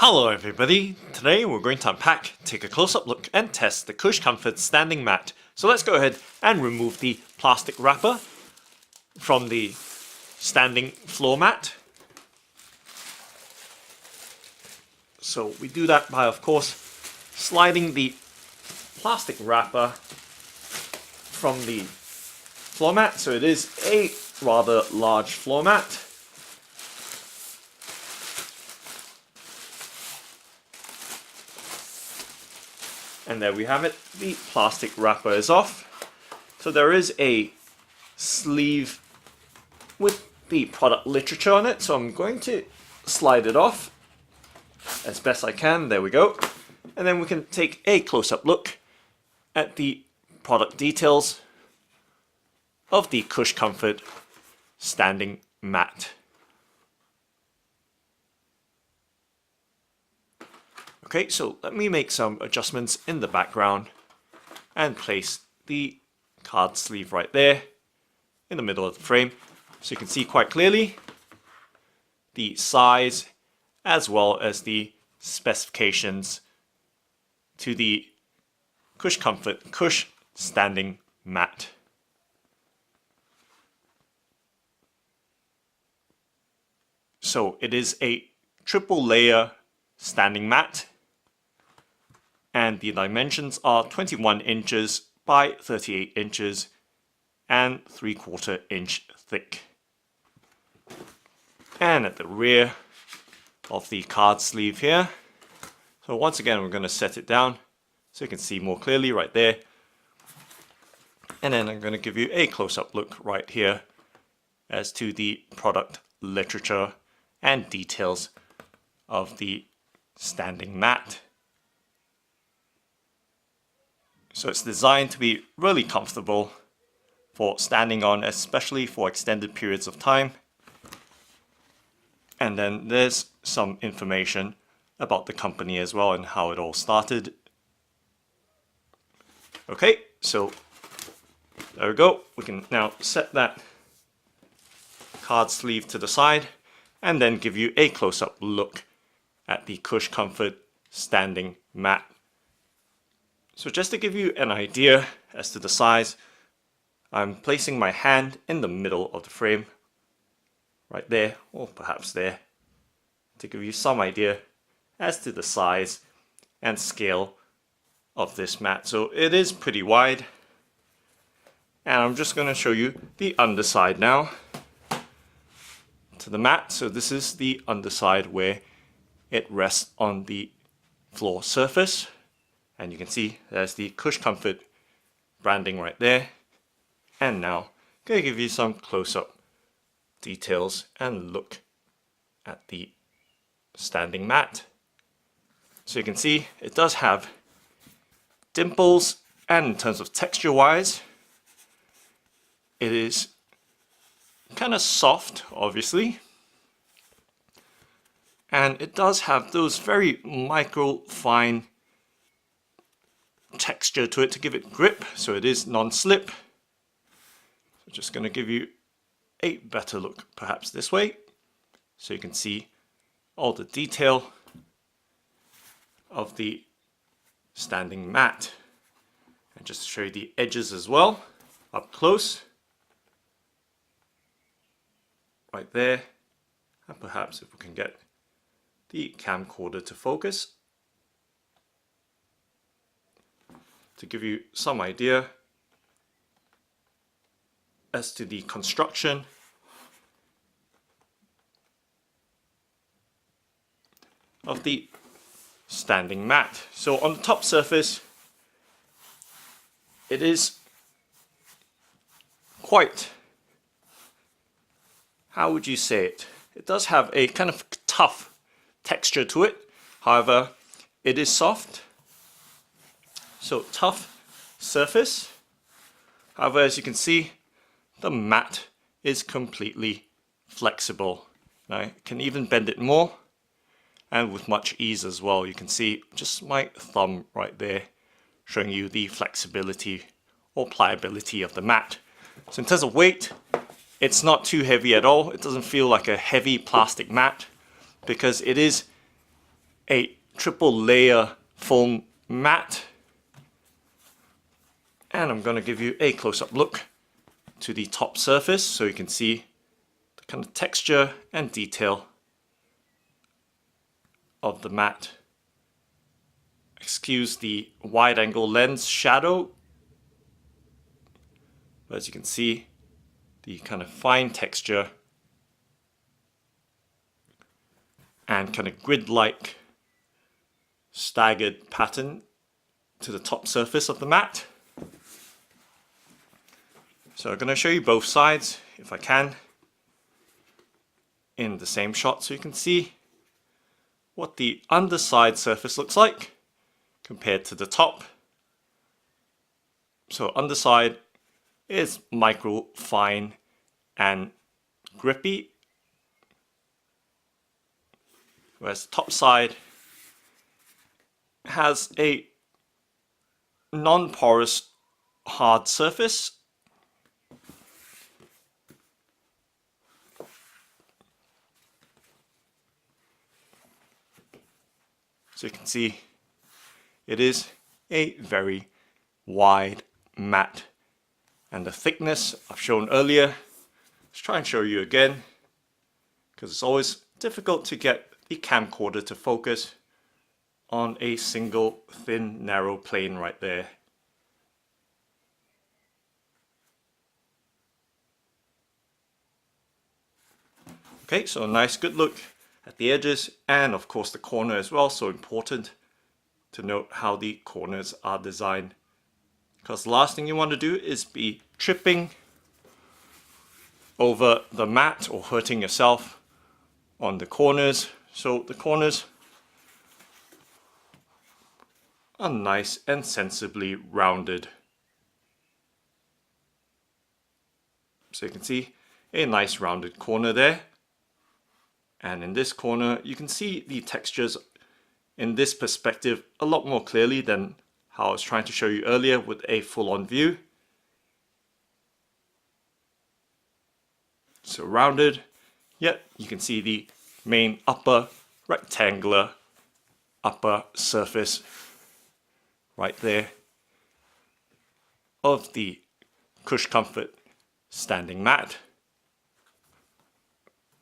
Hello everybody, today we're going to unpack, take a close-up look and test the Cush Comfort standing mat. So let's go ahead and remove the plastic wrapper from the standing floor mat. So we do that by, of course, sliding the plastic wrapper from the floor mat. So it is a rather large floor mat. And there we have it, the plastic wrapper is off. So there is a sleeve with the product literature on it, so I'm going to slide it off as best I can, there we go. And then we can take a close-up look at the product details of the Cush Comfort standing mat. Okay, so let me make some adjustments in the background and place the card sleeve right there in the middle of the frame so you can see quite clearly the size as well as the specifications to the Cush Comfort Cush standing mat. So it is a triple layer standing mat. And the dimensions are 21 inches by 38 inches and 3/4 inch thick. And at the rear of the card sleeve here, so once again we're going to set it down so you can see more clearly right there. And then I'm going to give you a close-up look right here as to the product literature and details of the standing mat. So it's designed to be really comfortable for standing on, especially for extended periods of time. And then there's some information about the company as well and how it all started. Okay, so there we go. We can now set that card sleeve to the side and then give you a close-up look at the Cush Comfort standing mat. So just to give you an idea as to the size, I'm placing my hand in the middle of the frame, right there, or perhaps there, to give you some idea as to the size and scale of this mat. So it is pretty wide, and I'm just going to show you the underside now to the mat. So this is the underside where it rests on the floor surface. And you can see there's the Cush Comfort branding right there. And now I'm going to give you some close-up details and look at the standing mat. So you can see it does have dimples, and in terms of texture wise, it is kind of soft, obviously. And it does have those very micro fine texture to it to give it grip, so it is non-slip. So just going to give you a better look perhaps this way so you can see all the detail of the standing mat, and just to show you the edges as well up close right there, and perhaps if we can get the camcorder to focus to give you some idea as to the construction of the standing mat. So on the top surface, it is quite, how would you say it? It does have a kind of tough texture to it. However, it is soft. So tough surface. However, as you can see, the mat is completely flexible. Now I can even bend it more, and with much ease as well. You can see just my thumb right there showing you the flexibility or pliability of the mat. So in terms of weight, it's not too heavy at all. It doesn't feel like a heavy plastic mat because it is a triple layer foam mat. And I'm going to give you a close-up look to the top surface so you can see the kind of texture and detail of the mat. Excuse the wide angle lens shadow, but as you can see, the kind of fine texture and kind of grid-like staggered pattern to the top surface of the mat. So I'm going to show you both sides, if I can, in the same shot so you can see what the underside surface looks like compared to the top. So underside is micro, fine, and grippy, whereas the top side has a non-porous hard surface. So you can see it is a very wide mat, and the thickness I've shown earlier. Let's try and show you again, because it's always difficult to get the camcorder to focus on a single thin narrow plane right there. Okay, so a nice good look at the edges and of course the corner as well. So important to note how the corners are designed, because the last thing you want to do is be tripping over the mat or hurting yourself on the corners. So the corners are nice and sensibly rounded. So you can see a nice rounded corner there. And in this corner, you can see the textures in this perspective a lot more clearly than how I was trying to show you earlier with a full-on view. So rounded, yet you can see the main upper rectangular upper surface right there of the Cush Comfort standing mat.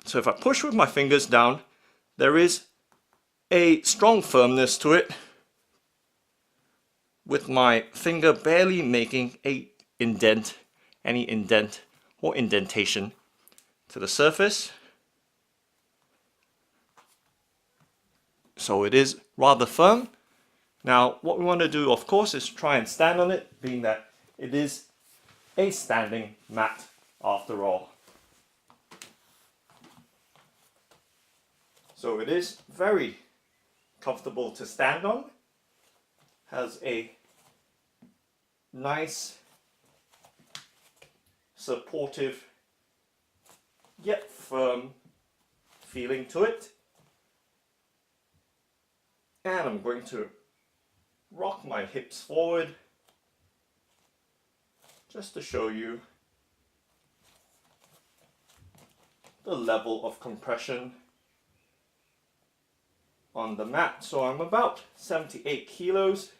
So if I push with my fingers down, there is a strong firmness to it, with my finger barely making any indent or indentation to the surface. So it is rather firm. Now what we want to do, of course, is try and stand on it, being that it is a standing mat after all. So it is very comfortable to stand on, has a nice supportive yet firm feeling to it. And I'm going to rock my hips forward just to show you the level of compression on the mat. So I'm about 78 kilos.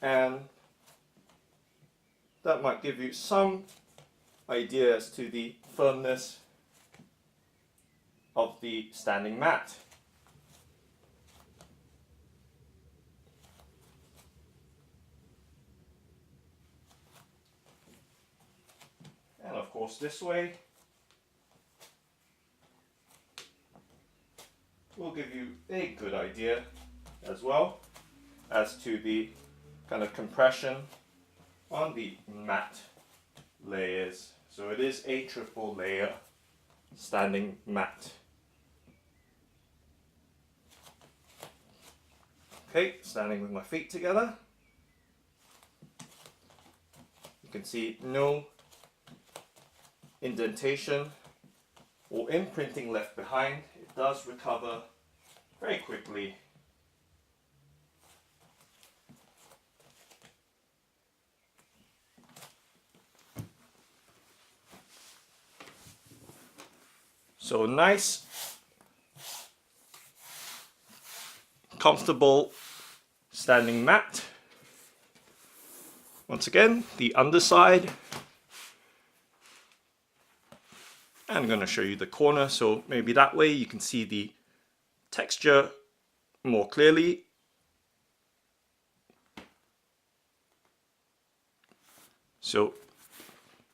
And that might give you some idea as to the firmness of the standing mat. And of course this way will give you a good idea as well as to the kind of compression on the mat layers. So it is a triple layer standing mat. Okay, standing with my feet together. You can see no indentation or imprinting left behind. It does recover very quickly. So nice, comfortable standing mat. Once again, the underside. And I'm going to show you the corner, so maybe that way you can see the texture more clearly. So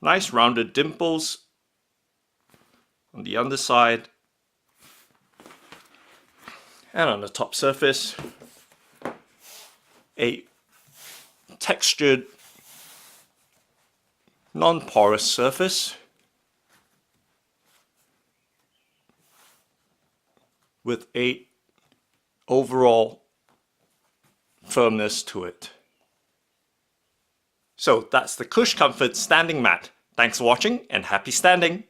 nice rounded dimples on the underside and on the top surface. A textured, non-porous surface with a overall firmness to it. So that's the Cush Comfort standing mat. Thanks for watching and happy standing!